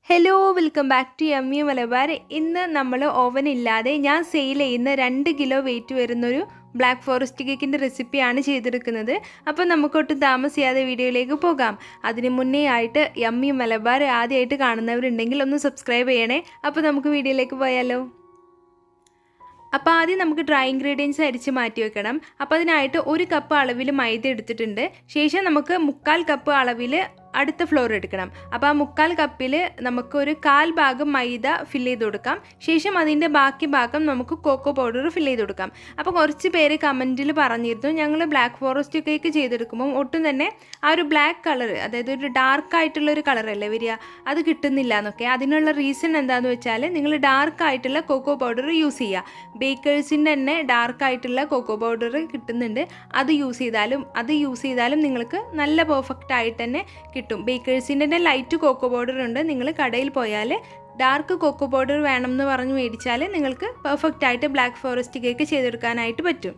Hello welcome back to yummy Malabar. ഇന്ന് നമ്മൾ oven ഇല്ലാതെ ഞാൻ സെയിൽ ചെയ്യുന്ന 2 കിലോ വെയിറ്റ് വരുന്നൊരു ബ്ലാക്ക് ഫോറസ്റ്റ് കേക്കിൻ്റെ റെസിപ്പിയാണ് ചെയ്തെടുക്കുന്നത്. അപ്പോൾ നമുക്കൊട്ടും താമസിയാതെ വീഡിയോയിലേക്ക് പോകാം. അതിന് മുന്നേ ആയിട്ട് യമ്മി മലബാർ ആദ്യമായിട്ട് കാണുന്നവരുണ്ടെങ്കിൽ ഒന്ന് സബ്സ്ക്രൈബ് ചെയ്യണേ. അപ്പോൾ നമുക്ക് വീഡിയോയിലേക്ക് പോയാലോ. അപ്പോൾ ആദ്യം നമുക്ക് ഡ്രൈ ഇൻഗ്രീഡിയൻസ് അരിച്ച് മാറ്റി വെക്കണം. അപ്പോൾ അതിനായിട്ട് 1 കപ്പ് അളവിൽ മൈദ എടുത്തിട്ടുണ്ട്. ശേഷം നമുക്ക് 1/4 കപ്പ് അളവിൽ അടുത്ത ഫ്ലോർ എടുക്കണം. അപ്പോൾ ആ 1/4 കപ്പിൽ നമുക്ക് ഒരു 1/4 ഭാഗം മൈദ ഫില്ല് ചെയ്ത് കൊടുക്കാം. ശേഷം അതിൻ്റെ ബാക്കി ഭാഗം നമുക്ക് കൊക്കോ പൗഡർ ഫില്ല് ചെയ്ത് കൊടുക്കാം. അപ്പോൾ കുറച്ച് പേര് കമൻറ്റിൽ പറഞ്ഞിരുന്നു ഞങ്ങൾ ബ്ലാക്ക് ഫോറസ്റ്റ് കേക്ക് ചെയ്തെടുക്കുമ്പോൾ ഒട്ടും തന്നെ ആ ഒരു ബ്ലാക്ക് കളർ, അതായത് ഒരു ഡാർക്കായിട്ടുള്ളൊരു കളറല്ലേ വരിക, അത് കിട്ടുന്നില്ല എന്നൊക്കെ. അതിനുള്ള റീസൺ എന്താണെന്ന് വെച്ചാൽ നിങ്ങൾ ഡാർക്കായിട്ടുള്ള കൊക്കോ പൗഡർ യൂസ് ചെയ്യുക. ബേക്കേഴ്സിൻ്റെ തന്നെ ഡാർക്കായിട്ടുള്ള കൊക്കോ പൗഡർ കിട്ടുന്നുണ്ട്. അത് യൂസ് ചെയ്താലും നിങ്ങൾക്ക് നല്ല പെർഫെക്റ്റ് ആയിട്ട് തന്നെ കിട്ടും. ബേക്കേഴ്സിൻ്റെ തന്നെ ലൈറ്റ് കൊക്കോ പൗഡർ ഉണ്ട്. നിങ്ങൾ കടയിൽ പോയാൽ ഡാർക്ക് കൊക്കോ പൗഡർ വേണം എന്ന് പറഞ്ഞ് മേടിച്ചാൽ നിങ്ങൾക്ക് പെർഫെക്റ്റ് ആയിട്ട് ബ്ലാക്ക് ഫോറസ്റ്റ് കേക്ക് ചെയ്തെടുക്കാനായിട്ട് പറ്റും.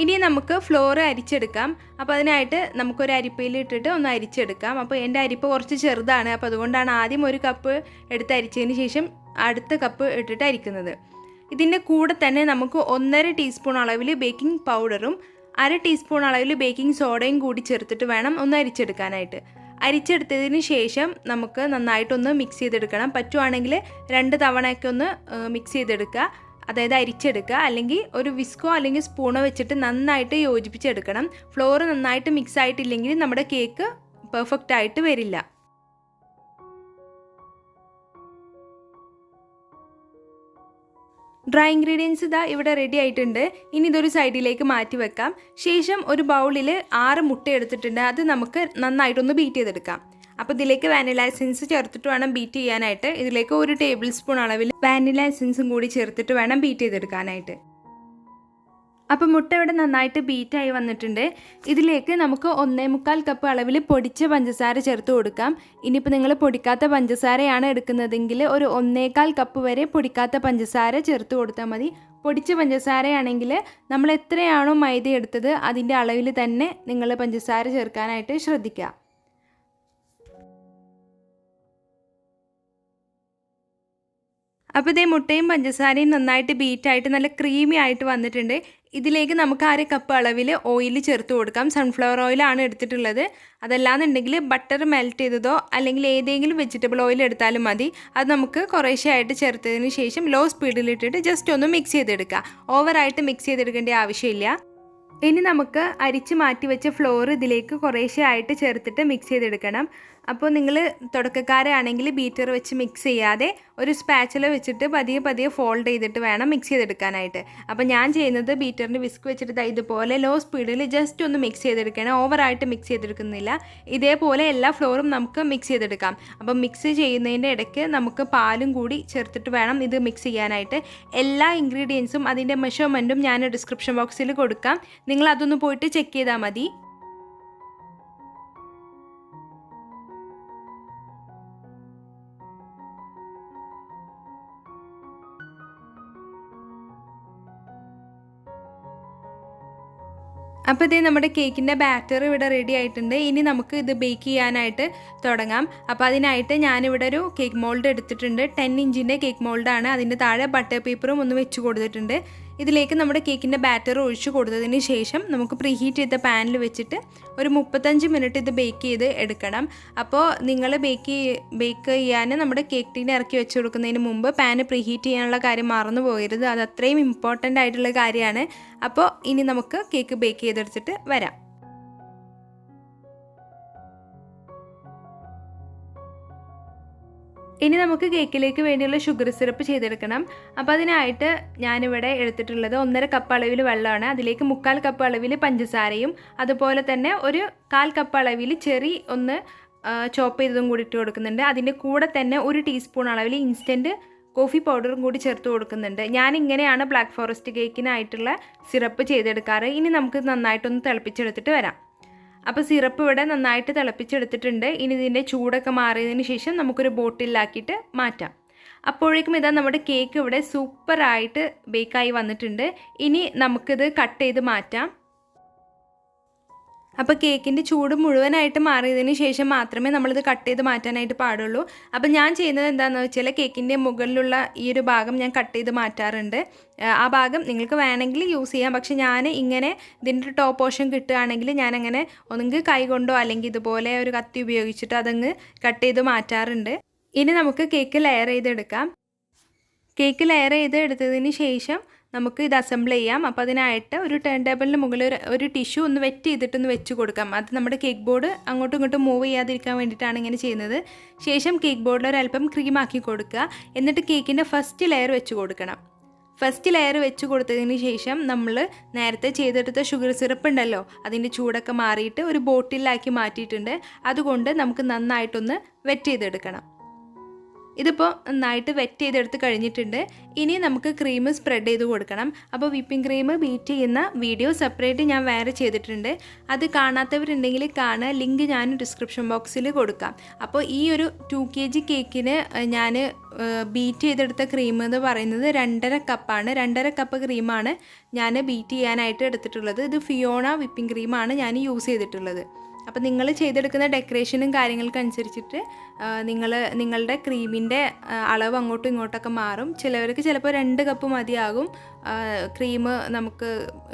ഇനി നമുക്ക് ഫ്ലോർ അരിച്ചെടുക്കാം. അപ്പോൾ അതിനായിട്ട് നമുക്കൊരു അരിപ്പയിൽ ഇട്ടിട്ട് ഒന്ന് അരിച്ചെടുക്കാം. അപ്പോൾ എൻ്റെ അരിപ്പ കുറച്ച് ചെറുതാണ്. അപ്പോൾ അതുകൊണ്ടാണ് ആദ്യം 1 കപ്പ് എടുത്ത് അരിച്ചതിന് ശേഷം അടുത്ത കപ്പ് ഇട്ടിട്ട് അരിക്കുന്നത്. ഇതിൻ്റെ കൂടെ തന്നെ നമുക്ക് 1.5 ടീസ്പൂൺ അളവിൽ ബേക്കിംഗ് പൗഡറും 1/2 ടീസ്പൂൺ അളവിൽ ബേക്കിംഗ് സോഡയും കൂടി ചേർത്തിട്ട് വേണം ഒന്ന് അരിച്ചെടുക്കാനായിട്ട്. അരിച്ചെടുത്തതിന് ശേഷം നമുക്ക് നന്നായിട്ടൊന്ന് മിക്സ് ചെയ്തെടുക്കണം. പറ്റുവാണെങ്കിൽ 2 തവണയൊക്കെ ഒന്ന് മിക്സ് ചെയ്തെടുക്കുക, അതായത് അരിച്ചെടുക്കുക. അല്ലെങ്കിൽ ഒരു വിസ്കോ അല്ലെങ്കിൽ സ്പൂണോ വെച്ചിട്ട് നന്നായിട്ട് യോജിപ്പിച്ചെടുക്കണം. ഫ്ലോർ നന്നായിട്ട് മിക്സ് ആയിട്ടില്ലെങ്കിൽ നമ്മുടെ കേക്ക് പെർഫെക്റ്റ് ആയിട്ട് വരില്ല. ഡ്രൈ ഇൻഗ്രീഡിയൻസ് ഇതാ ഇവിടെ റെഡി ആയിട്ടുണ്ട്. ഇനി ഇതൊരു സൈഡിലേക്ക് മാറ്റി വെക്കാം. ശേഷം ഒരു ബൗളിൽ 6 മുട്ട എടുത്തിട്ടുണ്ട്. അത് നമുക്ക് നന്നായിട്ടൊന്ന് ബീറ്റ് ചെയ്തെടുക്കാം. അപ്പോൾ ഇതിലേക്ക് വാനില എസൻസ് ചേർത്തിട്ട് വേണം ബീറ്റ് ചെയ്യാനായിട്ട്. ഇതിലേക്ക് 1 ടേബിൾ സ്പൂൺ അളവിൽ വാനില എസൻസും കൂടി ചേർത്തിട്ട് വേണം ബീറ്റ് ചെയ്തെടുക്കാനായിട്ട്. അപ്പോൾ മുട്ട ഇവിടെ നന്നായിട്ട് ബീറ്റായി വന്നിട്ടുണ്ട്. ഇതിലേക്ക് നമുക്ക് 1.25 കപ്പ് അളവിൽ പൊടിച്ച പഞ്ചസാര ചേർത്ത് കൊടുക്കാം. ഇനിയിപ്പോൾ നിങ്ങൾ പൊടിക്കാത്ത പഞ്ചസാരയാണ് എടുക്കുന്നതെങ്കിൽ ഒരു 1.25 കപ്പ് വരെ പൊടിക്കാത്ത പഞ്ചസാര ചേർത്ത് കൊടുത്താൽ മതി. പൊടിച്ച പഞ്ചസാരയാണെങ്കിൽ നമ്മൾ എത്രയാണോ മൈദ എടുത്തത് അതിൻ്റെ അളവിൽ തന്നെ നിങ്ങൾ പഞ്ചസാര ചേർക്കാനായിട്ട് ശ്രദ്ധിക്കുക. അപ്പോൾ ഇതേ മുട്ടയും പഞ്ചസാരയും നന്നായിട്ട് ബീറ്റായിട്ട് നല്ല ക്രീമി ആയിട്ട് വന്നിട്ടുണ്ട്. ഇതിലേക്ക് നമുക്ക് 1/2 കപ്പ് അളവിൽ ഓയിൽ ചേർത്ത് കൊടുക്കാം. സൺഫ്ലവർ ഓയിലാണ് എടുത്തിട്ടുള്ളത്. അതല്ലാന്നുണ്ടെങ്കിൽ ബട്ടർ മെൽറ്റ് ചെയ്തതോ അല്ലെങ്കിൽ ഏതെങ്കിലും വെജിറ്റബിൾ ഓയിൽ എടുത്താലും മതി. അത് നമുക്ക് കുറേശ്ശെ ആയിട്ട് ചേർത്തതിന് ശേഷം ലോ സ്പീഡിലിട്ടിട്ട് ജസ്റ്റ് ഒന്ന് മിക്സ് ചെയ്തെടുക്കുക. ഓവറായിട്ട് മിക്സ് ചെയ്തെടുക്കേണ്ട ആവശ്യമില്ല. ഇനി നമുക്ക് അരിച്ച് മാറ്റി വെച്ച ഫ്ലോർ ഇതിലേക്ക് കുറേശ്ശെ ആയിട്ട് ചേർത്തിട്ട് മിക്സ് ചെയ്തെടുക്കണം. അപ്പോൾ നിങ്ങൾ തുടക്കക്കാരാണെങ്കിൽ ബീറ്റർ വെച്ച് മിക്സ് ചെയ്യാതെ ഒരു സ്പാച്ചുല വെച്ചിട്ട് പതിയെ ഫോൾഡ് ചെയ്തിട്ട് വേണം മിക്സ് ചെയ്തെടുക്കാനായിട്ട്. അപ്പോൾ ഞാൻ ചെയ്യുന്നത് ബീറ്ററിൻ്റെ വിസ്ക് വെച്ചിട്ട് ഇതുപോലെ ലോ സ്പീഡിൽ ജസ്റ്റ് ഒന്ന് മിക്സ് ചെയ്തെടുക്കണം. ഓവറായിട്ട് മിക്സ് ചെയ്തെടുക്കുന്നില്ല. ഇതേപോലെ എല്ലാ ഫ്ലോറും നമുക്ക് മിക്സ് ചെയ്തെടുക്കാം. അപ്പോൾ മിക്സ് ചെയ്യുന്നതിൻ്റെ ഇടയ്ക്ക് നമുക്ക് പാലും കൂടി ചേർത്തിട്ട് വേണം ഇത് മിക്സ് ചെയ്യാനായിട്ട്. എല്ലാ ഇൻഗ്രീഡിയൻസും അതിൻ്റെ മെഷർമെൻറ്റും ഞാൻ ഡിസ്ക്രിപ്ഷൻ ബോക്സിൽ കൊടുക്കാം. നിങ്ങൾ അതൊന്ന് പോയിട്ട് ചെക്ക് ചെയ്താൽ മതി. അപ്പോൾ ഇതേ നമ്മുടെ കേക്കിൻ്റെ ബാറ്റർ ഇവിടെ റെഡി ആയിട്ടുണ്ട്. ഇനി നമുക്ക് ഇത് ബേക്ക് ചെയ്യാനായിട്ട് തുടങ്ങാം. അപ്പോൾ അതിനായിട്ട് ഞാനിവിടെ ഒരു കേക്ക് മോൾഡ് എടുത്തിട്ടുണ്ട്. 10 ഇഞ്ചിൻ്റെ കേക്ക് മോൾഡാണ്. അതിൻ്റെ താഴെ ബട്ടർ പേപ്പറും ഒന്ന് വെച്ച് കൊടുത്തിട്ടുണ്ട്. ഇതിലേക്ക് നമ്മുടെ കേക്കിൻ്റെ ബാറ്റർ ഒഴിച്ച് കൊടുത്തതിന് ശേഷം നമുക്ക് പ്രീഹീറ്റ് ചെയ്ത പാനിൽ വെച്ചിട്ട് ഒരു 35 മിനിറ്റ് ഇത് ബേക്ക് ചെയ്ത് എടുക്കണം. അപ്പോൾ നിങ്ങൾ ബേക്ക് ചെയ്യാൻ നമ്മുടെ കേക്ക് ടീൻ ഇറക്കി വെച്ച് കൊടുക്കുന്നതിന് മുമ്പ് പാന് പ്രീഹീറ്റ് ചെയ്യാനുള്ള കാര്യം മറന്നു പോകരുത്. അത് അത്രയും ഇമ്പോർട്ടൻ്റ് ആയിട്ടുള്ള കാര്യമാണ്. അപ്പോൾ ഇനി നമുക്ക് കേക്ക് ബേക്ക് ചെയ്തെടുത്തിട്ട് വരാം. ഇനി നമുക്ക് കേക്കിലേക്ക് വേണ്ടിയുള്ള ഷുഗർ സിറപ്പ് ചെയ്തെടുക്കണം. അപ്പോൾ അതിനായിട്ട് ഞാനിവിടെ എടുത്തിട്ടുള്ളത് 1.5 കപ്പ് അളവിൽ വെള്ളമാണ്. അതിലേക്ക് 1/4 കപ്പ് അളവിൽ പഞ്ചസാരയും അതുപോലെ തന്നെ ഒരു 1/4 കപ്പ് അളവിൽ ചെറി ഒന്ന് ചോപ്പ് ചെയ്തതും കൂടി ഇട്ട് കൊടുക്കുന്നുണ്ട്. അതിൻ്റെ കൂടെ തന്നെ 1 ടീസ്പൂൺ അളവിൽ ഇൻസ്റ്റൻറ്റ് കോഫി പൗഡറും കൂടി ചേർത്ത് കൊടുക്കുന്നുണ്ട്. ഞാനിങ്ങനെയാണ് ബ്ലാക്ക് ഫോറസ്റ്റ് കേക്കിനായിട്ടുള്ള സിറപ്പ് ചെയ്തെടുക്കാറ്. ഇനി നമുക്ക് നന്നായിട്ടൊന്ന് തിളപ്പിച്ചെടുത്തിട്ട് വരാം. അപ്പോൾ സിറപ്പ് ഇവിടെ നന്നായിട്ട് തിളപ്പിച്ചെടുത്തിട്ടുണ്ട്. ഇനി ഇതിൻ്റെ ചൂടൊക്കെ മാറിയതിന് ശേഷം നമുക്കൊരു ബോട്ടിലാക്കിയിട്ട് മാറ്റാം. അപ്പോഴേക്കും ഇതാ നമ്മുടെ കേക്ക് ഇവിടെ സൂപ്പറായിട്ട് ബേക്കായി വന്നിട്ടുണ്ട്. ഇനി നമുക്കിത് കട്ട് ചെയ്ത് മാറ്റാം. അപ്പോൾ കേക്കിൻ്റെ ചൂട് മുഴുവനായിട്ട് മാറിയതിന് ശേഷം മാത്രമേ നമ്മളിത് കട്ട് ചെയ്ത് മാറ്റാനായിട്ട് പാടുള്ളൂ. അപ്പോൾ ഞാൻ ചെയ്യുന്നത് എന്താണെന്ന് വെച്ചാൽ കേക്കിൻ്റെ മുകളിലുള്ള ഈ ഒരു ഭാഗം ഞാൻ കട്ട് ചെയ്ത് മാറ്റാറുണ്ട്. ആ ഭാഗം നിങ്ങൾക്ക് വേണമെങ്കിൽ യൂസ് ചെയ്യാം. പക്ഷേ ഞാൻ ഇങ്ങനെ ഇതിൻ്റെ ടോപ്പ് പോർഷൻ കിട്ടുകയാണെങ്കിൽ ഞാനങ്ങനെ ഒന്നെങ്കിൽ കൈ കൊണ്ടോ അല്ലെങ്കിൽ ഇതുപോലെ ഒരു കത്തി ഉപയോഗിച്ചിട്ട് അതങ്ങ് കട്ട് ചെയ്ത് മാറ്റാറുണ്ട്. ഇനി നമുക്ക് കേക്ക് ലെയർ ചെയ്തെടുക്കാം. കേക്ക് ലെയർ ചെയ്ത് എടുത്തതിന് ശേഷം നമുക്ക് ഇത് അസംബിൾ ചെയ്യാം. അപ്പോൾ അതിനായിട്ട് ഒരു ടേൺ ടേബിളിന് മുകളിൽ ഒരു ടിഷ്യൂ ഒന്ന് വെറ്റ് ചെയ്തിട്ടൊന്ന് വെച്ച് കൊടുക്കാം. അത് നമ്മുടെ കേക്ക് ബോർഡ് അങ്ങോട്ടും ഇങ്ങോട്ടും മൂവ് ചെയ്യാതിരിക്കാൻ വേണ്ടിയിട്ടാണ് ഇങ്ങനെ ചെയ്യുന്നത്. ശേഷം കേക്ക് ബോർഡിൽ ഒരല്പം ക്രീമാക്കി കൊടുക്കുക. എന്നിട്ട് കേക്കിൻ്റെ ഫസ്റ്റ് ലെയർ വെച്ച് കൊടുക്കണം. ഫസ്റ്റ് ലെയർ വെച്ച് കൊടുത്തതിന് ശേഷം നമ്മൾ നേരത്തെ ചെയ്തെടുത്ത ഷുഗർ സിറപ്പ് ഉണ്ടല്ലോ, അതിൻ്റെ ചൂടൊക്കെ മാറിയിട്ട് ഒരു ബോട്ടിലാക്കി മാറ്റിയിട്ടുണ്ട്. അതുകൊണ്ട് നമുക്ക് നന്നായിട്ടൊന്ന് വെറ്റ് ചെയ്തെടുക്കണം. ഇതിപ്പോൾ നന്നായിട്ട് വെറ്റ് ചെയ്തെടുത്ത് കഴിഞ്ഞിട്ടുണ്ട്. ഇനി നമുക്ക് ക്രീം സ്പ്രെഡ് ചെയ്ത് കൊടുക്കണം. അപ്പോൾ വിപ്പിംഗ് ക്രീം ബീറ്റ് ചെയ്യുന്ന വീഡിയോ സെപ്പറേറ്റ് ഞാൻ വേറെ ചെയ്തിട്ടുണ്ട്. അത് കാണാത്തവരുണ്ടെങ്കിൽ കാണുക. ലിങ്ക് ഞാൻ ഡിസ്ക്രിപ്ഷൻ ബോക്സിൽ കൊടുക്കാം. അപ്പോൾ ഈ ഒരു 2 kg കേക്കിന് ഞാൻ ബീറ്റ് ചെയ്തെടുത്ത ക്രീം എന്ന് പറയുന്നത് 2.5 കപ്പാണ്. 2.5 കപ്പ് ക്രീമാണ് ഞാൻ ബീറ്റ് ചെയ്യാനായിട്ട് എടുത്തിട്ടുള്ളത്. ഇത് ഫിയോണ വിപ്പിംഗ് ക്രീമാണ് ഞാൻ യൂസ് ചെയ്തിട്ടുള്ളത്. അപ്പോൾ നിങ്ങൾ ചെയ്തെടുക്കുന്ന ഡെക്കറേഷനും കാര്യങ്ങൾക്കനുസരിച്ചിട്ട് നിങ്ങളുടെ ക്രീമിൻ്റെ അളവ് അങ്ങോട്ടും ഇങ്ങോട്ടൊക്കെ മാറും. ചിലവർക്ക് ചിലപ്പോൾ 2 കപ്പ് മതിയാകും ക്രീം നമുക്ക്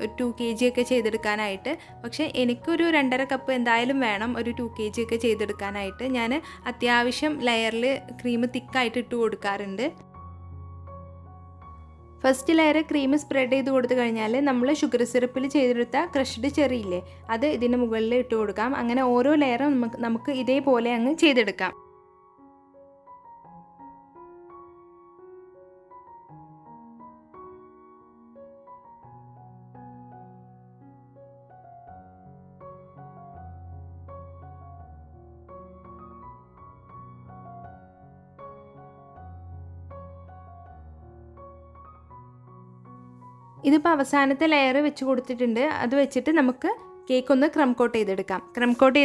2 kg ഒക്കെ ചെയ്തെടുക്കാനായിട്ട്. പക്ഷേ എനിക്കൊരു 2.5 കപ്പ് എന്തായാലും വേണം ഒരു 2 kg ഒക്കെ ചെയ്തെടുക്കാനായിട്ട്. ഞാൻ അത്യാവശ്യം ലെയറിൽ ക്രീം തിക്കായിട്ട് ഇട്ട് കൊടുക്കാറുണ്ട്. ഫസ്റ്റ് ലെയർ ക്രീം സ്പ്രെഡ് ചെയ്ത് കൊടുത്തു കഴിഞ്ഞാൽ നമ്മൾ ഷുഗർ സിറപ്പിൽ ചെയ്തെടുത്ത ക്രഷ്ഡ് ചെറി ഇല്ലേ, അത് ഇതിന് മുകളിൽ ഇട്ട് കൊടുക്കാം. അങ്ങനെ ഓരോ ലെയറും നമുക്ക് ഇതേപോലെ അങ്ങ് ചെയ്തെടുക്കാം. ഇതിപ്പോൾ അവസാനത്തെ ലെയർ വെച്ച് കൊടുത്തിട്ടുണ്ട്. അത് വെച്ചിട്ട് നമുക്ക് കേക്ക് ഒന്ന് ക്രം കോട്ട് ചെയ്തെടുക്കാം. ക്രം കോട്ട്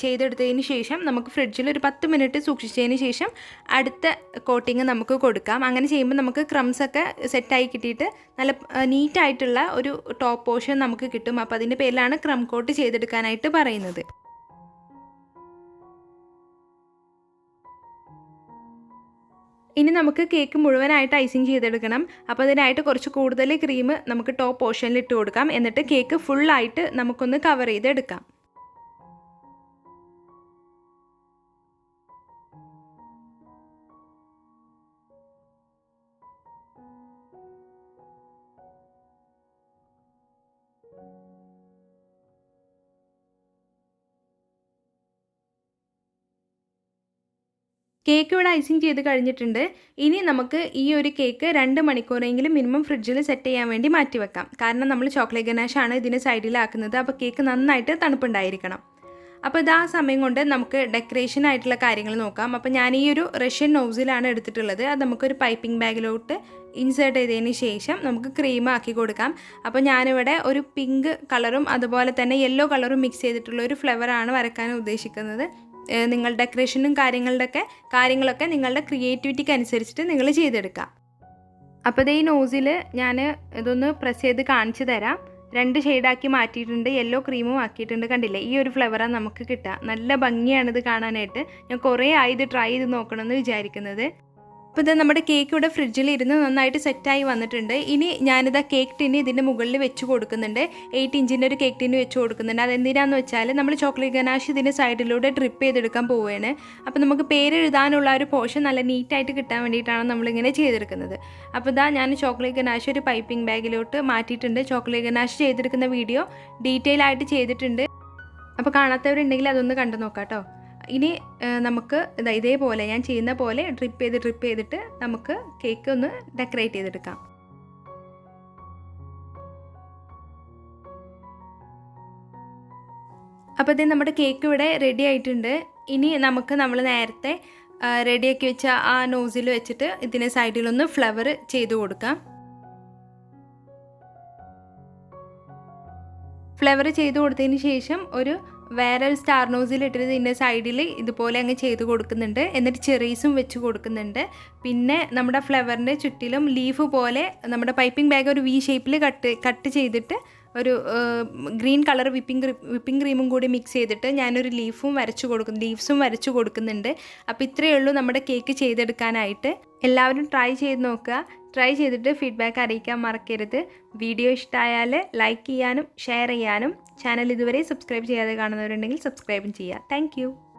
ചെയ്തെടുത്തതിന് ശേഷം നമുക്ക് ഫ്രിഡ്ജിൽ ഒരു 10 മിനിറ്റ് സൂക്ഷിച്ചതിന് ശേഷം അടുത്ത കോട്ടിങ് നമുക്ക് കൊടുക്കാം. അങ്ങനെ ചെയ്യുമ്പോൾ നമുക്ക് ക്രംസൊക്കെ സെറ്റായി കിട്ടിയിട്ട് നല്ല നീറ്റായിട്ടുള്ള ഒരു ടോപ്പ് പോർഷൻ നമുക്ക് കിട്ടും. അപ്പോൾ അതിൻ്റെ പേരിലാണ് ക്രം കോട്ട് ചെയ്തെടുക്കാനായിട്ട് പറയുന്നത്. ഇനി നമുക്ക് കേക്ക് മുഴുവനായിട്ട് ഐസിങ് ചെയ്തെടുക്കണം. അപ്പോൾ അതിനായിട്ട് കുറച്ച് കൂടുതൽ ക്രീം നമുക്ക് ടോപ്പ് പോർഷനിൽ ഇട്ട് കൊടുക്കാം. എന്നിട്ട് കേക്ക് ഫുള്ളായിട്ട് നമുക്കൊന്ന് കവർ ചെയ്തെടുക്കാം. കേക്ക് ഇവിടെ ഐസിങ് ചെയ്ത് കഴിഞ്ഞിട്ടുണ്ട്. ഇനി നമുക്ക് ഈ ഒരു കേക്ക് 2 മണിക്കൂറെങ്കിലും മിനിമം ഫ്രിഡ്ജിൽ സെറ്റ് ചെയ്യാൻ വേണ്ടി മാറ്റി വെക്കാം. കാരണം നമ്മൾ ചോക്ലേറ്റ് ഗനാഷാണ് ഇതിന് സൈഡിലാക്കുന്നത്. അപ്പോൾ കേക്ക് നന്നായിട്ട് തണുപ്പുണ്ടായിരിക്കണം. അപ്പോൾ ഇതാ സമയം കൊണ്ട് നമുക്ക് ഡെക്കറേഷൻ ആയിട്ടുള്ള കാര്യങ്ങൾ നോക്കാം. അപ്പോൾ ഞാൻ ഈ ഒരു റഷ്യൻ നോസിലാണ് എടുത്തിട്ടുള്ളത്. അത് നമുക്കൊരു പൈപ്പിംഗ് ബാഗിലോട്ട് ഇൻസേർട്ട് ചെയ്തതിന് ശേഷം നമുക്ക് ക്രീം ആക്കി കൊടുക്കാം. അപ്പോൾ ഞാനിവിടെ ഒരു പിങ്ക് കളറും അതുപോലെ തന്നെ യെല്ലോ കളറും മിക്സ് ചെയ്തിട്ടുള്ള ഒരു ഫ്ലവറാണ് വരയ്ക്കാൻ ഉദ്ദേശിക്കുന്നത്. നിങ്ങൾ ഡെക്കറേഷനും കാര്യങ്ങളൊക്കെ നിങ്ങളുടെ ക്രിയേറ്റിവിറ്റിക്ക് അനുസരിച്ചിട്ട് നിങ്ങൾ ചെയ്തെടുക്കുക. അപ്പോൾ ഈ നോസിൽ ഞാൻ ഇതൊന്ന് പ്രസ് ചെയ്ത് കാണിച്ചു തരാം. 2 ഷെയ്ഡാക്കി മാറ്റിയിട്ടുണ്ട്. യെല്ലോ ക്രീമും ആക്കിയിട്ടുണ്ട്. കണ്ടില്ലേ, ഈ ഒരു ഫ്ലവറാണ് നമുക്ക് കിട്ടുക. നല്ല ഭംഗിയാണിത് കാണാനായിട്ട്. ഞാൻ കുറേ ആയി ഇത് ട്രൈ ചെയ്ത് നോക്കണമെന്ന് വിചാരിക്കുന്നത്. അപ്പോൾ ഇത് നമ്മുടെ കേക്ക് ഇവിടെ ഫ്രിഡ്ജിൽ ഇരുന്ന് നന്നായിട്ട് സെറ്റായി വന്നിട്ടുണ്ട്. ഇനി ഞാനിതാ കേക്ക് ടിന് ഇതിൻ്റെ മുകളിൽ വെച്ച് കൊടുക്കുന്നുണ്ട്. 8 ഇഞ്ചിൻ്റെ ഒരു കേക്ക് ടിന് വെച്ച് കൊടുക്കുന്നുണ്ട്. അതെന്തിനാന്ന് വെച്ചാൽ നമ്മൾ ചോക്ലേറ്റ് ഗനാഷ് ഇതിൻ്റെ സൈഡിലൂടെ ഡ്രിപ്പ് ചെയ്തെടുക്കാൻ പോവുകയാണ്. അപ്പോൾ നമുക്ക് പേര് എഴുതാനുള്ള ഒരു പോർഷൻ നല്ല നീറ്റായിട്ട് കിട്ടാൻ വേണ്ടിയിട്ടാണ് നമ്മളിങ്ങനെ ചെയ്തെടുക്കുന്നത്. അപ്പോൾ ഇതാ ഞാൻ ചോക്ലേറ്റ് ഗനാഷ് ഒരു പൈപ്പിംഗ് ബാഗിലോട്ട് മാറ്റിയിട്ടുണ്ട്. ചോക്ലേറ്റ് ഗനാഷ് ചെയ്തെടുക്കുന്ന വീഡിയോ ഡീറ്റെയിൽ ആയിട്ട് ചെയ്തിട്ടുണ്ട്. അപ്പോൾ കാണാത്തവരുണ്ടെങ്കിൽ അതൊന്ന് കണ്ടു നോക്കാം കേട്ടോ. ഇനി നമുക്ക് ഇതേപോലെ ഞാൻ ചെയ്യുന്ന പോലെ ഡ്രിപ്പ് ചെയ്തിട്ട് നമുക്ക് കേക്ക് ഒന്ന് ഡെക്കറേറ്റ് ചെയ്തെടുക്കാം. അപ്പോൾ ഇത് നമ്മുടെ കേക്ക് ഇവിടെ റെഡി ആയിട്ടുണ്ട്. ഇനി നമുക്ക് നമ്മൾ നേരത്തെ റെഡിയാക്കി വെച്ച ആ നോസിൽ വെച്ചിട്ട് ഇതിന് സൈഡിലൊന്ന് ഫ്ലവർ ചെയ്ത് കൊടുക്കാം. ഫ്ലവർ ചെയ്ത് കൊടുത്തതിന് ശേഷം വേറെ ഒരു സ്റ്റാർ നോസിൽ ഇട്ടിട്ട് ഇതിൻ്റെ സൈഡിൽ ഇതുപോലെ അങ്ങ് ചെയ്ത് കൊടുക്കുന്നുണ്ട്. എന്നിട്ട് ചെറീസും വെച്ച് കൊടുക്കുന്നുണ്ട്. പിന്നെ നമ്മുടെ ഫ്ലവറിൻ്റെ ചുറ്റിലും ലീഫ് പോലെ നമ്മുടെ പൈപ്പിംഗ് ബാഗ് ഒരു വി ഷേപ്പിൽ കട്ട് ചെയ്തിട്ട് ഒരു ഗ്രീൻ കളർ വിപ്പിംഗ് ക്രീമും കൂടി മിക്സ് ചെയ്തിട്ട് ഞാനൊരു ലീവ്സും വരച്ചു കൊടുക്കുന്നുണ്ട്. അപ്പോൾ ഇത്രയേ ഉള്ളൂ നമ്മുടെ കേക്ക് ചെയ്തെടുക്കാനായിട്ട്. എല്ലാവരും ട്രൈ ചെയ്ത് നോക്കുക. ട്രൈ ചെയ്തിട്ട് ഫീഡ്ബാക്ക് അറിയിക്കാൻ മറക്കരുത്. വീഡിയോ ഇഷ്ടമായാൽ ലൈക്ക് ചെയ്യാനും ഷെയർ ചെയ്യാനും ചാനൽ ഇതുവരെ സബ്സ്ക്രൈബ് ചെയ്യാതെ കാണുന്നവരുണ്ടെങ്കിൽ സബ്സ്ക്രൈബും ചെയ്യുക. താങ്ക്